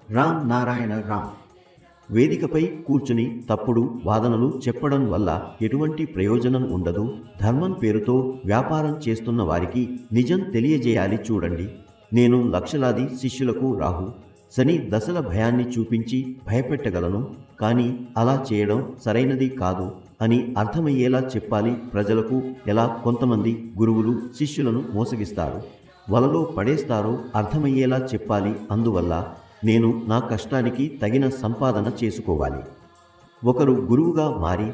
రామ్ నారాయణ రామ్. వేదికపై కూర్చుని తప్పుడు వాదనలు చెప్పడం వల్ల ఎటువంటి ప్రయోజనం ఉండదు. ధర్మం పేరుతో వ్యాపారం చేస్తున్న వారికి నిజం తెలియజేయాలి. చూడండి, నేను లక్షలాది శిష్యులకు రాహు శని దశల భయాన్ని చూపించి భయపెట్టగలను, కానీ అలా చేయడం సరైనది కాదు అని అర్థమయ్యేలా చెప్పాలి ప్రజలకు. ఎలా కొంతమంది గురువులు శిష్యులను మోసగిస్తారు, వలలో పడేస్తారో అర్థమయ్యేలా చెప్పాలి. అందువల్ల నేను నా కష్టానికి తగిన సంపాదన చేసుకోవాలి. ఒకరు గురువుగా మారి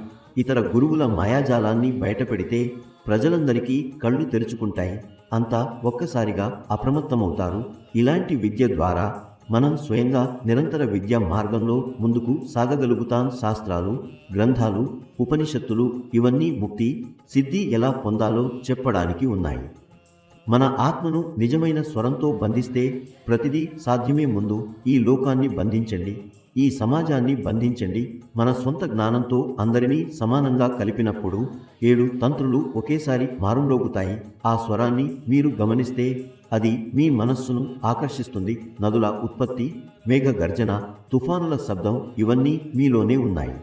ఇతర గురువుల మాయాజాలాన్ని బయటపెడితే ప్రజలందరికీ కళ్ళు తెరుచుకుంటాయి. అంతా ఒక్కసారిగా అప్రమత్తమవుతారు. ఇలాంటి విద్య ద్వారా మనం స్వయంగా నిరంతర విద్యా మార్గంలో ముందుకు సాగగలుగుతాం. శాస్త్రాలు, గ్రంథాలు, ఉపనిషత్తులు ఇవన్నీ ముక్తి, సిద్ధి ఎలా పొందాలో చెప్పడానికి ఉన్నాయి. మన ఆత్మను నిజమైన స్వరంతో బంధిస్తే ప్రతిదీ సాధ్యమే. ముందు ఈ లోకాన్ని బంధించండి, ఈ సమాజాన్ని బంధించండి. మన సొంత జ్ఞానంతో అందరినీ సమానంగా కలిపినప్పుడు 7 తంత్రులు ఒకేసారి మారుమ్రోగుతాయి. ఆ స్వరాన్ని మీరు గమనిస్తే అది మీ మనస్సును ఆకర్షిస్తుంది. నదుల ఉత్పత్తి, మేఘ గర్జన, తుఫానుల శబ్దం ఇవన్నీ మీలోనే ఉన్నాయి.